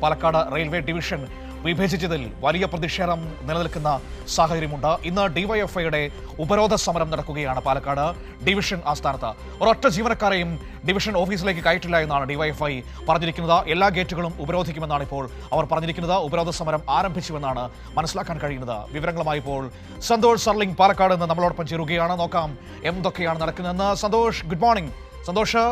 Palakkad railway division വിഭജിച്ചതിൽ വലിയ പ്രതിഷേധം നിലനിൽക്കുന്ന സാഹചര്യമുണ്ട്. ഇന്ന് ഡിവൈഎഫ്ഐയുടെ ഉപരോധ സമരം നടക്കുകയാണ് പാലക്കാട് ഡിവിഷൻ ആസ്ഥാനത്ത്. ഒരൊറ്റ ജീവനക്കാരെയും ഡിവിഷൻ ഓഫീസിലേക്ക് കയറ്റില്ല എന്നാണ് ഡിവൈഎഫ്ഐ പറഞ്ഞിരിക്കുന്നത്. എല്ലാ ഗേറ്റുകളും ഉപരോധിക്കുമെന്നാണ് ഇപ്പോൾ അവർ പറഞ്ഞിരിക്കുന്നത്. ഉപരോധ സമരം ആരംഭിച്ചുവെന്നാണ് മനസ്സിലാക്കാൻ കഴിയുന്നത്. വിവരങ്ങളുമായി ഇപ്പോൾ സന്തോഷ് സർലിംഗ് പാലക്കാട് നിന്ന് നമ്മളോടൊപ്പം ചേരുകയാണ്. നോക്കാം എന്തൊക്കെയാണ് നടക്കുന്നതെന്ന്. Santhosh, good morning. Santhosh,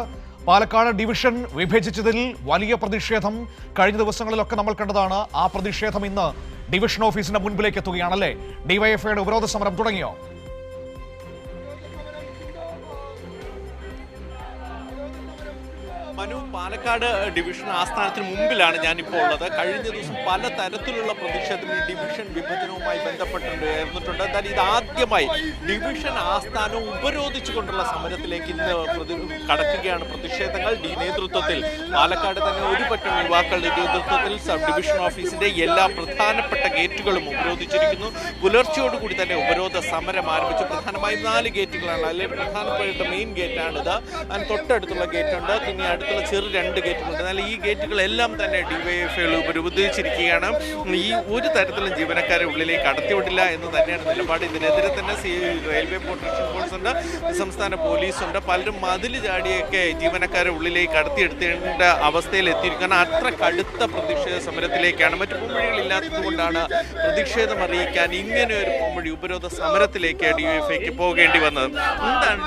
Palakkad division വിഭജിച്ചതിൽ വലിയ പ്രതിഷേധം കഴിഞ്ഞ ദിവസങ്ങളിലൊക്കെ നമ്മൾ കണ്ടതാണ്. ആ പ്രതിഷേധം ഇന്ന് ഡിവിഷൻ ഓഫീസിന്റെ മുൻപിലേക്ക് എത്തുകയാണല്ലേ? ഡിവൈഎഫ്ഐയുടെ ഉപരോധ സമരം തുടങ്ങിയോ? മനു, പാലക്കാട് ഡിവിഷൻ ആസ്ഥാനത്തിന് മുമ്പിലാണ് ഞാനിപ്പോൾ ഉള്ളത്. കഴിഞ്ഞ ദിവസം പല തരത്തിലുള്ള പ്രതിഷേധം ഈ ഡിവിഷൻ വിഭജനവുമായി ബന്ധപ്പെട്ടുണ്ടായിരുന്നിട്ടുണ്ട്. എന്നാൽ ഇതാദ്യമായി ഡിവിഷൻ ആസ്ഥാനം ഉപരോധിച്ചുകൊണ്ടുള്ള സമരത്തിലേക്ക് ഇന്ന് കടക്കുകയാണ് പ്രതിഷേധങ്ങൾ. നേതൃത്വത്തിൽ പാലക്കാട് തന്നെ ഒരു പറ്റം യുവാക്കളുടെ നേതൃത്വത്തിൽ സബ് ഡിവിഷൻ ഓഫീസിന്റെ എല്ലാ പ്രധാനപ്പെട്ട ഗേറ്റുകളും ഉപരോധിച്ചിരിക്കുന്നു. പുലർച്ചയോടുകൂടി തന്നെ ഉപരോധ സമരം ആരംഭിച്ചു. പ്രധാനമായും 4 ഗേറ്റുകളാണ്. അതിലെ പ്രധാനപ്പെട്ട മെയിൻ ഗേറ്റാണിത്. അതിന് തൊട്ടടുത്തുള്ള ഗേറ്റുണ്ട്, പിന്നെ അടുത്തുള്ള ചെറു 2 ഗേറ്റുകളുണ്ട്. എന്നാൽ ഈ ഗേറ്റുകളെല്ലാം തന്നെ ഡിവൈഎഫ്ഐ ഉപരോധിച്ചിരിക്കുകയാണ്. ഈ ഒരു തരത്തിലും ജീവനക്കാരെ ഉള്ളിലേക്ക് കടത്തിവിടില്ല എന്ന് തന്നെയാണ് നിലപാട്. ഇതിനെതിരെ തന്നെ റെയിൽവേ പ്രൊട്ടക്ഷൻ ഫോഴ്സ് ഉണ്ട്, സംസ്ഥാന പോലീസുണ്ട്. പലരും മതിൽ ചാടിയൊക്കെ ജീവനക്കാരെ ഉള്ളിലേക്ക് കടത്തിയെടുത്തേണ്ട അവസ്ഥയിൽ എത്തിയിരിക്കുകയാണ്. അത്ര കടുത്ത പ്രതിഷേധ സമരത്തിലേക്കാണ്. മറ്റു പൊമ്മഴികളില്ലാത്തത് കൊണ്ടാണ് പ്രതിഷേധം അറിയിക്കാൻ ഇങ്ങനെ ഒരു പൊമ്മഴി ഉപരോധ സമരത്തിലേക്ക് ഡിവൈഎഫ്ഐക്ക് പോകേണ്ടി വന്നത്. എന്താണ്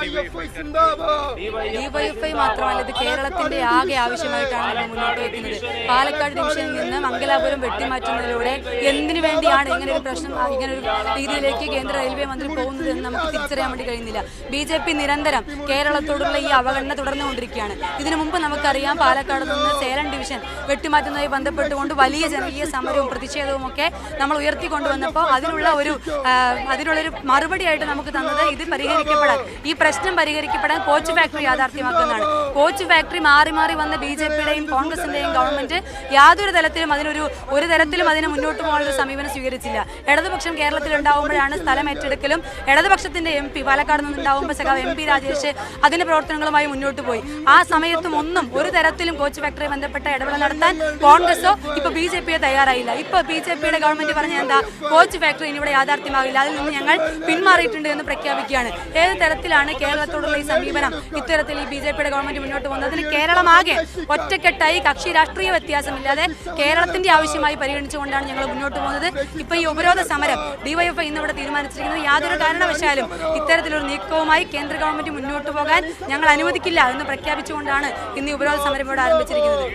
ഡിവൈഎഫ്ഐ മാത്രമല്ല, ഇത് കേരളത്തിന്റെ ആകെ ആവശ്യമായിട്ടാണ് നമ്മൾ മുന്നോട്ട് വയ്ക്കുന്നത്. പാലക്കാട് ഡിവിഷനിൽ നിന്ന് മംഗലാപുരം വെട്ടിമാറ്റുന്നതിലൂടെ എന്തിനു വേണ്ടിയാണ് ഇങ്ങനെ ഒരു പ്രശ്നം, ഇങ്ങനെ ഒരു രീതിയിലേക്ക് കേന്ദ്ര റെയിൽവേ മന്ത്രി പോകുന്നത് എന്ന് നമുക്ക് തിരിച്ചറിയാൻ വേണ്ടി കഴിയുന്നില്ല. BJP നിരന്തരം കേരളത്തോടുള്ള ഈ അവഗണന തുടർന്നുകൊണ്ടിരിക്കുകയാണ്. ഇതിനു മുമ്പ് നമുക്കറിയാം, പാലക്കാട് നിന്ന് സേലം ഡിവിഷൻ വെട്ടിമാറ്റുന്നതുമായി ബന്ധപ്പെട്ടുകൊണ്ട് വലിയ ജനകീയ സമരവും പ്രതിഷേധവും ഒക്കെ നമ്മൾ ഉയർത്തിക്കൊണ്ടുവന്നപ്പോൾ അതിനുള്ളൊരു മറുപടിയായിട്ട് നമുക്ക് തന്നത് ഇത് പരിഹരിക്കപ്പെടാൻ, ഈ പ്രശ്നം പരിഹരിക്കപ്പെടാൻ കോച്ച് ഫാക്ടറി യാഥാർത്ഥ്യമാക്കുന്നതാണ്. കോച്ച് ഫാക്ടറി മാറി വന്ന BJPയുടെയും കോൺഗ്രസിന്റെയും ഗവൺമെന്റ് യാതൊരു തരത്തിലും അതിനെ മുന്നോട്ട് പോകാനുള്ള സമീപനം സ്വീകരിച്ചില്ല. ഇടതുപക്ഷം കേരളത്തിൽ ഉണ്ടാവുമ്പോഴാണ് സ്ഥലം ഏറ്റെടുക്കലും ഇടതുപക്ഷത്തിന്റെ MP പാലക്കാട് നിന്നുണ്ടാവുമ്പോൾ സഖാവ് MP രാജേഷ് അതിന്റെ പ്രവർത്തനങ്ങളുമായി മുന്നോട്ട് പോയി. ആ സമയത്തും ഒരു തരത്തിലും കോച്ച് ഫാക്ടറിയെ ബന്ധപ്പെട്ട ഇടപെടൽ നടത്താൻ കോൺഗ്രസോ ഇപ്പൊ BJPയെ തയ്യാറായില്ല. ഇപ്പൊ BJPയുടെ ഗവൺമെന്റ് പറഞ്ഞ എന്താ, കോച്ച് ഫാക്ടറി ഇനി ഇവിടെ യാഥാർത്ഥ്യമാകില്ല, അതിൽ നിന്ന് ഞങ്ങൾ പിന്മാറിയിട്ടുണ്ട് എന്ന് പ്രഖ്യാപിക്കുകയാണ്. ഏത് തരത്തിലാണ് കേരളത്തോടുള്ള ഈ സമീപനം ഇത്തരത്തിൽ ഈ BJPയുടെ ഗവൺമെന്റ് മുന്നോട്ട് പോകുന്നത്? അതിന് കേരളമാകെ ഒറ്റക്കെട്ടായി കക്ഷി രാഷ്ട്രീയ വ്യത്യാസമില്ലാതെ കേരളത്തിന്റെ ആവശ്യമായി പരിഗണിച്ചുകൊണ്ടാണ് ഞങ്ങൾ മുന്നോട്ട് പോകുന്നത്. ഇപ്പൊ ഈ ഉപരോധ സമരം ഡിവൈഎഫ്ഐ ഇന്നിവിടെ തീരുമാനിച്ചിരിക്കുന്നത് യാതൊരു കാരണവശാലും ഇത്തരത്തിലൊരു നീക്കവുമായി കേന്ദ്ര ഗവൺമെന്റ് മുന്നോട്ട് പോകാൻ ഞങ്ങൾ അനുവദിക്കില്ല എന്ന് പ്രഖ്യാപിച്ചുകൊണ്ടാണ് ഇന്ന് ഉപരോധ സമരം ഇവിടെ ആരംഭിച്ചിരിക്കുന്നത്.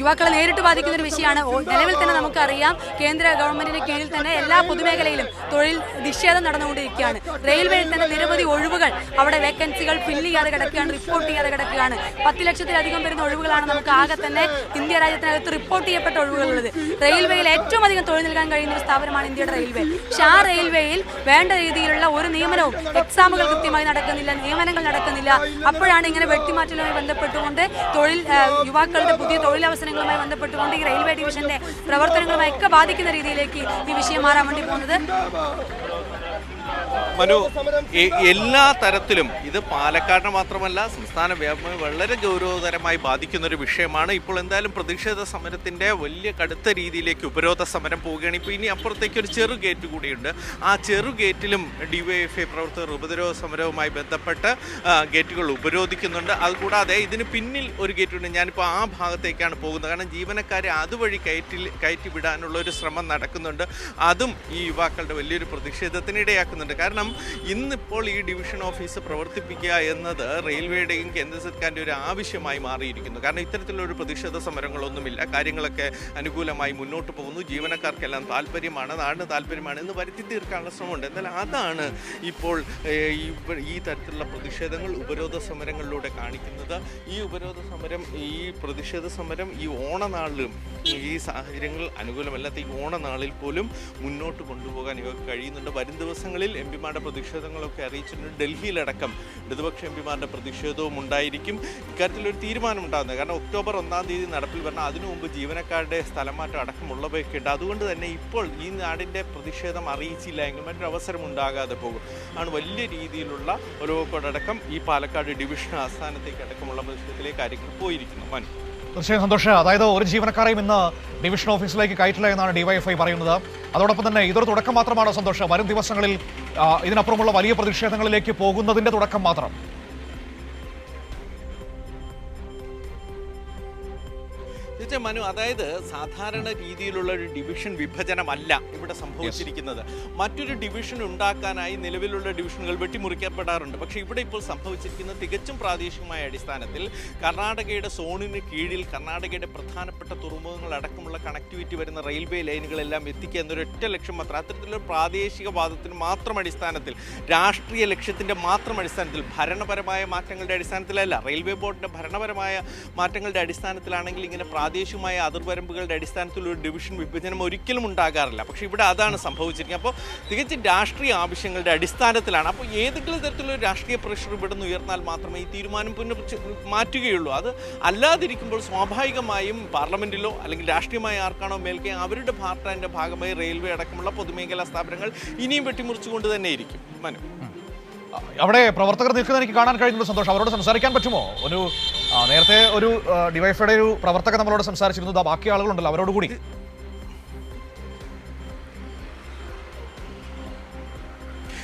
യുവാക്കളെ നേരിട്ട് ബാധിക്കുന്ന ഒരു വിഷയമാണ്. നിലവിൽ തന്നെ നമുക്കറിയാം, കേന്ദ്ര ഗവൺമെന്റിന്റെ കീഴിൽ തന്നെ എല്ലാ പൊതുമേഖലയിലും തൊഴിൽ നിഷേധം നടന്നുകൊണ്ടിരിക്കുകയാണ്. റെയിൽവേയിൽ തന്നെ നിരവധി ഒഴിവുകൾ, അവിടെ വേക്കൻസികൾ ഫില്ല് ചെയ്യാതെ കിടക്കുകയാണ്, റിപ്പോർട്ട് ചെയ്യാതെ കിടക്കുകയാണ്. 10 ലക്ഷത്തിലധികം വരുന്ന ഒഴിവുകളാണ് നമുക്ക് ആകെ തന്നെ ഇന്ത്യ രാജ്യത്തിനകത്ത് റിപ്പോർട്ട് ചെയ്യപ്പെട്ട ഒഴിവുകളുള്ളത്. റെയിൽവേയിൽ ഏറ്റവും അധികം തൊഴിൽ നൽകാൻ കഴിയുന്ന ഒരു സ്ഥാപനമാണ് ഇന്ത്യയുടെ റെയിൽവേ. പക്ഷെ ആ റെയിൽവേയിൽ വേണ്ട രീതിയിലുള്ള ഒരു നിയമനവും, എക്സാമുകൾ കൃത്യമായി നടക്കുന്നില്ല, നിയമനങ്ങൾ നടക്കുന്നില്ല. അപ്പോഴാണ് ഇങ്ങനെ വെട്ടിമാറ്റലുമായി ബന്ധപ്പെട്ടുകൊണ്ട് യുവാക്കളുടെ പുതിയ തൊഴിലവസരങ്ങളുമായി ബന്ധപ്പെട്ടുകൊണ്ട് ഈ റെയിൽവേ ഡിവിഷന്റെ പ്രവർത്തനങ്ങളുമായി ഒക്കെ ബാധിക്കുന്ന രീതിയിലേക്ക് ഈ വിഷയം മാറാൻ വേണ്ടി പോകുന്നത്. മനു, എല്ലാ തരത്തിലും ഇത് പാലക്കാടിനെ മാത്രമല്ല സംസ്ഥാന വ്യാപകമായി വളരെ ഗൗരവതരമായി ബാധിക്കുന്ന ഒരു വിഷയമാണ്. ഇപ്പോൾ എന്തായാലും പ്രതിഷേധ സമരത്തിന്റെ വലിയ കടുത്ത രീതിയിലേക്ക് ഉപരോധ സമരം പോവുകയാണ്. ഇപ്പോൾ ഇനി അപ്പുറത്തേക്ക് ഒരു ചെറു ഗേറ്റ് കൂടിയുണ്ട്. ആ ചെറു ഗേറ്റിലും ഡിവൈഎഫ്ഐ പ്രവർത്തകർ ഉപരോധ സമരവുമായി ബന്ധപ്പെട്ട് ഗേറ്റുകൾ ഉപരോധിക്കുന്നുണ്ട്. അതുകൂടാതെ ഇതിന് പിന്നിൽ ഒരു ഗേറ്റുണ്ട്. ഞാനിപ്പോൾ ആ ഭാഗത്തേക്കാണ് പോകുന്നത്. കാരണം ജീവനക്കാരെ അതുവഴി കയറ്റി വിടാനുള്ള ഒരു ശ്രമം നടക്കുന്നുണ്ട്. അതും ഈ യുവാക്കളുടെ വലിയൊരു പ്രതിഷേധത്തിനിടയാക്കുന്നുണ്ട്. കാരണം ഇന്നിപ്പോൾ ഈ ഡിവിഷൻ ഓഫീസ് പ്രവർത്തിപ്പിക്കുക എന്നത് റെയിൽവേയുടെയും കേന്ദ്ര സർക്കാരിൻ്റെ ഒരു ആവശ്യമായി മാറിയിരിക്കുന്നു. കാരണം ഇത്തരത്തിലൊരു പ്രതിഷേധ സമരങ്ങളൊന്നുമില്ല, കാര്യങ്ങളൊക്കെ അനുകൂലമായി മുന്നോട്ട് പോകുന്നു, ജീവനക്കാർക്കെല്ലാം താല്പര്യമാണ്, നാടിന് താല്പര്യമാണ് എന്ന് വരുത്തി തീർക്കാനുള്ള ശ്രമമുണ്ട്. എന്നാൽ അതാണ് ഇപ്പോൾ ഈ തരത്തിലുള്ള പ്രതിഷേധങ്ങൾ ഉപരോധ സമരങ്ങളിലൂടെ കാണിക്കുന്നത്. ഈ പ്രതിഷേധ സമരം ഈ ഓണനാളിലും ഈ സാഹചര്യങ്ങൾ അനുകൂലമല്ലാത്ത ഈ ഓണനാളിൽ പോലും മുന്നോട്ട് കൊണ്ടുപോകാൻ ഇവർക്ക് കഴിയുന്നുണ്ട്. വരും ദിവസങ്ങളിൽ പിമാരുടെ പ്രതിഷേധങ്ങളൊക്കെ അറിയിച്ചിട്ടുണ്ട്. ഡൽഹിയിലടക്കം ഇടതുപക്ഷ പിമാരുടെ പ്രതിഷേധവും ഉണ്ടായിരിക്കും. ഇക്കാര്യത്തിലൊരു തീരുമാനം ഉണ്ടാകുന്നത് കാരണം ഒക്ടോബർ 1-ാം തീയതി നടപ്പിൽ വരണം. അതിനു മുമ്പ് ജീവനക്കാരുടെ സ്ഥലമാറ്റം അടക്കമുള്ളവയൊക്കെ ഉണ്ട്. അതുകൊണ്ട് തന്നെ ഇപ്പോൾ ഈ നാടിൻ്റെ പ്രതിഷേധം അറിയിച്ചില്ല എങ്കിൽ മറ്റൊരു അവസരം ഉണ്ടാകാതെ പോകും. ആണ് വലിയ രീതിയിലുള്ള ഒലവക്കോടടക്കം ഈ പാലക്കാട് ഡിവിഷൻ ആസ്ഥാനത്തേക്ക് അടക്കമുള്ള പ്രതിഷേധത്തിലേക്ക് കാര്യങ്ങൾ പോയിരിക്കുന്നു. മനു, തീർച്ചയായും സന്തോഷം. അതായത് ഒരു ജീവനക്കാരെയും ഇന്ന് ഡിവിഷൻ ഓഫീസിലേക്ക് കയറ്റില്ല എന്നാണ് ഡിവൈഎഫ്ഐ പറയുന്നത്. അതോടൊപ്പം തന്നെ ഇതൊരു തുടക്കം മാത്രമാണോ സന്തോഷം? വരും ദിവസങ്ങളിൽ ഇതിനപ്പുറമുള്ള വലിയ പ്രതിഷേധങ്ങളിലേക്ക് പോകുന്നതിന്റെ തുടക്കം മാത്രം? മനു, അതായത് സാധാരണ രീതിയിലുള്ള ഒരു ഡിവിഷൻ വിഭജനമല്ല ഇവിടെ സംഭവിച്ചിരിക്കുന്നത്. മറ്റൊരു ഡിവിഷൻ ഉണ്ടാക്കാനായി നിലവിലുള്ള ഡിവിഷനുകൾ വെട്ടിമുറിക്കപ്പെടാറുണ്ട്. പക്ഷേ ഇവിടെ ഇപ്പോൾ സംഭവിച്ചിരിക്കുന്നത് തികച്ചും പ്രാദേശികമായ അടിസ്ഥാനത്തിൽ കർണാടകയുടെ സോണിന് കീഴിൽ കർണാടകയുടെ പ്രധാനപ്പെട്ട തുറമുഖങ്ങൾ അടക്കമുള്ള കണക്ടിവിറ്റി വരുന്ന റെയിൽവേ ലൈനുകളെല്ലാം എത്തിക്കുക എന്നൊരൊറ്റ ലക്ഷ്യം മാത്രം. അത്തരത്തിലുള്ള പ്രാദേശികവാദത്തിന് മാത്രം അടിസ്ഥാനത്തിൽ, രാഷ്ട്രീയ ലക്ഷ്യത്തിൻ്റെ മാത്രം അടിസ്ഥാനത്തിൽ, ഭരണപരമായ മാറ്റങ്ങളുടെ അടിസ്ഥാനത്തിലല്ല. റെയിൽവേ ബോർഡിൻ്റെ ഭരണപരമായ മാറ്റങ്ങളുടെ അടിസ്ഥാനത്തിലാണെങ്കിൽ ഇങ്ങനെ പ്രാദേശികമായ അതിർവരമ്പുകളുടെ അടിസ്ഥാനത്തിൽ ഒരു ഡിവിഷൻ വിഭജനം ഒരിക്കലും ഉണ്ടാകാറില്ല. പക്ഷേ ഇവിടെ അതാണ് സംഭവിച്ചിരിക്കുന്നത്. അപ്പോൾ തികച്ചും രാഷ്ട്രീയ ആവശ്യങ്ങളുടെ അടിസ്ഥാനത്തിലാണ്. അപ്പോൾ ഏതെങ്കിലും തരത്തിലുള്ള രാഷ്ട്രീയ പ്രഷർ ഇവിടെ നിന്ന് ഉയർന്നാൽ മാത്രമേ ഈ തീരുമാനം മാറ്റുകയുള്ളൂ. അത് അല്ലാതിരിക്കുമ്പോൾ സ്വാഭാവികമായും പാർലമെന്റിലോ അല്ലെങ്കിൽ രാഷ്ട്രീയമായ ആർക്കാണോ മേൽക്കൈ അവരുടെ പാർട്ടിൻ്റെ ഭാഗമായി റെയിൽവേ അടക്കമുള്ള പൊതുമേഖലാ സ്ഥാപനങ്ങൾ ഇനിയും വെട്ടിമുറിച്ചുകൊണ്ട് തന്നെ ഇരിക്കും. മനു, അവിടെ പ്രവർത്തകർ നിൽക്കുന്നത് എനിക്ക് കാണാൻ കഴിയുന്നത് സന്തോഷം. അവരോട് സംസാരിക്കാൻ പറ്റുമോ? നേരത്തെ ഒരു ഡിവൈഎഫ്ഐയുടെ ഒരു പ്രവർത്തകർ നമ്മളോട് സംസാരിച്ചിരുന്നത്, ബാക്കി ആളുകളുണ്ടല്ലോ അവരോട് കൂടി.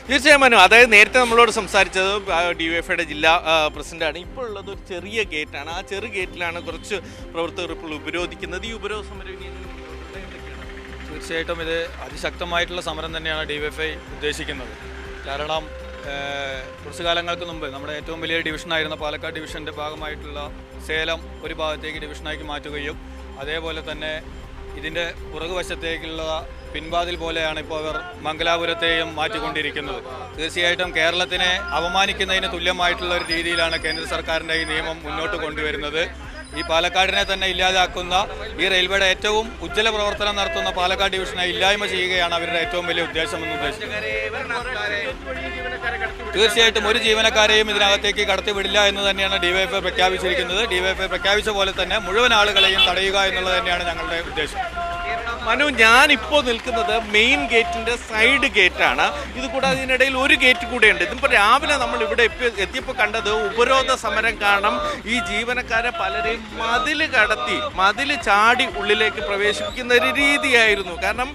തീർച്ചയായും മനു, അതായത് നേരത്തെ നമ്മളോട് സംസാരിച്ചത് ഡിവൈഎഫ്ഐയുടെ ജില്ലാ പ്രസിഡന്റാണ്. ഇപ്പോൾ ഉള്ളത് ഒരു ചെറിയ ഗേറ്റാണ്. ആ ചെറു ഗേറ്റിലാണ് കുറച്ച് പ്രവർത്തകർ ഇപ്പോൾ ഉപരോധിക്കുന്നത്. ഈ ഉപരോധ സമരം തീർച്ചയായിട്ടും ഇത് അതിശക്തമായിട്ടുള്ള സമരം തന്നെയാണ് ഡിവൈഎഫ്ഐ ഉദ്ദേശിക്കുന്നത്. കാരണം കുറച്ചു കാലങ്ങൾക്ക് മുമ്പ് നമ്മുടെ ഏറ്റവും വലിയ ഡിവിഷനായിരുന്ന പാലക്കാട് ഡിവിഷൻ്റെ ഭാഗമായിട്ടുള്ള സേലം ഒരു ഭാഗത്തേക്ക് ഡിവിഷനാക്കി മാറ്റുകയും അതേപോലെ തന്നെ ഇതിൻ്റെ പുറകുവശത്തേക്കുള്ള പിൻവാതിൽ പോലെയാണ് ഇപ്പോൾ അവർ മംഗലാപുരത്തെയും മാറ്റിക്കൊണ്ടിരിക്കുന്നത്. തീർച്ചയായിട്ടും കേരളത്തിനെ അപമാനിക്കുന്നതിന് തുല്യമായിട്ടുള്ള ഒരു രീതിയിലാണ് കേന്ദ്ര സർക്കാരിൻ്റെ ഈ നിയമം മുന്നോട്ട് കൊണ്ടുവരുന്നത്. ഈ പാലക്കാടിനെ തന്നെ ഇല്ലാതാക്കുന്ന, ഈ റെയിൽവേയുടെ ഏറ്റവും ഉജ്ജ്വല പ്രവർത്തനം നടത്തുന്ന പാലക്കാട് ഡിവിഷനെ ഇല്ലായ്മ ചെയ്യുകയാണ് അവരുടെ ഏറ്റവും വലിയ ഉദ്ദേശമെന്ന് ഉദ്ദേശിക്കുന്നത്. തീർച്ചയായിട്ടും ഒരു ജീവനക്കാരെയും ഇതിനകത്തേക്ക് കടത്തിവിടില്ല എന്ന് തന്നെയാണ് ഡിവൈഎഫ്ഐ പ്രഖ്യാപിച്ചിരിക്കുന്നത്. ഡിവൈഎഫ്ഐ പ്രഖ്യാപിച്ച പോലെ തന്നെ മുഴുവൻ ആളുകളെയും തടയുക എന്നുള്ളത് തന്നെയാണ് ഞങ്ങളുടെ ഉദ്ദേശം. മനു, ഞാനിപ്പോൾ നിൽക്കുന്നത് മെയിൻ ഗേറ്റിൻ്റെ സൈഡ് ഗേറ്റാണ്. ഇതുകൂടാതെ ഇതിനിടയിൽ ഒരു ഗേറ്റ് കൂടെയുണ്ട്. ഇതിപ്പോൾ രാവിലെ നമ്മൾ ഇവിടെ എത്തിയപ്പോൾ കണ്ടത് ഉപരോധ സമരം കാരണം ഈ ജീവനക്കാരെ പലരെയും മതിൽ ചാടി ഉള്ളിലേക്ക് പ്രവേശിപ്പിക്കുന്ന ഒരു രീതിയായിരുന്നു. കാരണം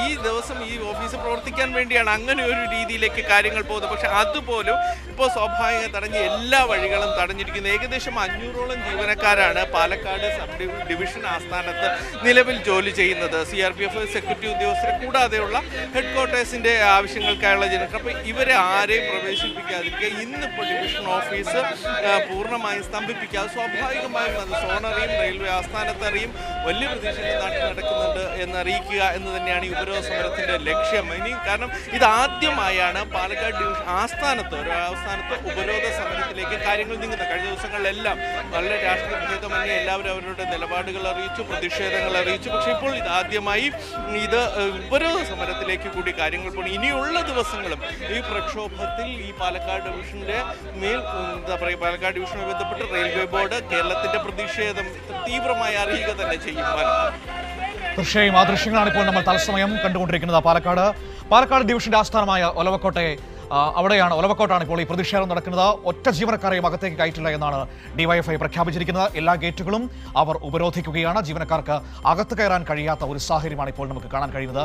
ഈ ദിവസം ഈ ഓഫീസ് പ്രവർത്തിക്കാൻ വേണ്ടിയാണ് അങ്ങനെ ഒരു രീതിയിലേക്ക് കാര്യങ്ങൾ പോകുന്നത്. പക്ഷെ അതുപോലും ഇപ്പോൾ സ്വാഭാവിക തടഞ്ഞ് എല്ലാ വഴികളും തടഞ്ഞിരിക്കുന്നത്. ഏകദേശം 500ഓളം ജീവനക്കാരാണ് പാലക്കാട് സബ് ഡിവിഷൻ ആസ്ഥാനത്ത് നിലവിൽ ജോലി ചെയ്യുന്നത്. CRPF സെക്യൂരിറ്റി ഉദ്യോഗസ്ഥരെ കൂടാതെയുള്ള ഹെഡ് ക്വാർട്ടേഴ്സിൻ്റെ ആവശ്യങ്ങൾക്കായുള്ള ജനങ്ങൾ. അപ്പോൾ ഇവരെ ആരെയും പ്രവേശിപ്പിക്കാതിരിക്കുക. ഇന്നിപ്പോൾ ഡിവിഷൻ ഓഫീസ് പൂർണ്ണമായും സ്തംഭിപ്പിക്കാതെ സ്വാഭാവികമായും അത് സോണറിയും റെയിൽവേ ആസ്ഥാനത്തറിയും വലിയ പ്രതീക്ഷകൾ നാട്ടിൽ നടക്കുന്നുണ്ട് എന്നറിയിക്കുക എന്ന് തന്നെയാണ് ഈ ഉപരോധ സമരത്തിൻ്റെ ലക്ഷ്യം. ഇനി കാരണം ഇതാദ്യമായാണ് പാലക്കാട് ഡിവിഷൻ ആസ്ഥാനത്ത് ഉപരോധ സമരത്തിലേക്ക് കാര്യങ്ങൾ നീങ്ങുന്നത്. കഴിഞ്ഞ ദിവസങ്ങളിലെല്ലാം വളരെ രാഷ്ട്രീയ ഭേദമന്യേ എല്ലാവരും അവരുടെ നിലപാടുകൾ അറിയിച്ചു, പ്രതിഷേധങ്ങൾ അറിയിച്ചു. പക്ഷേ ഇപ്പോൾ ഇതാദ്യമായി ഉപരോധ സമരത്തിലേക്ക് കൂടി കാര്യങ്ങൾ പോകണം. ഇനിയുള്ള ദിവസങ്ങളും ഈ പ്രക്ഷോഭത്തിൽ ഈ പാലക്കാട് ഡിവിഷന്റെ പാലക്കാട് ഡിവിഷനുമായി ബന്ധപ്പെട്ട് റെയിൽവേ ബോർഡ് കേരളത്തിന്റെ പ്രതിഷേധം തീവ്രമായി അറിയുക തന്നെ ചെയ്യും. തീർച്ചയായും ആ ദൃശ്യങ്ങളാണ് ഇപ്പോൾ നമ്മൾ തത്സമയം കണ്ടുകൊണ്ടിരിക്കുന്നത്. പാലക്കാട് ഡിവിഷന്റെ ആസ്ഥാനമായ ഒലവക്കോട്ടാണ് ഇപ്പോൾ ഈ പ്രതിഷേധം നടക്കുന്നത്. ഒറ്റ ജീവനക്കാരെയും അകത്തേക്ക് കയറ്റില്ല എന്നാണ് ഡിവൈഎഫ്ഐ പ്രഖ്യാപിച്ചിരിക്കുന്നത്. എല്ലാ ഗേറ്റുകളും അവർ ഉപരോധിക്കുകയാണ്. ജീവനക്കാർക്ക് അകത്ത് കയറാൻ കഴിയാത്ത ഒരു സാഹചര്യമാണ് ഇപ്പോൾ നമുക്ക് കാണാൻ കഴിയുന്നത്.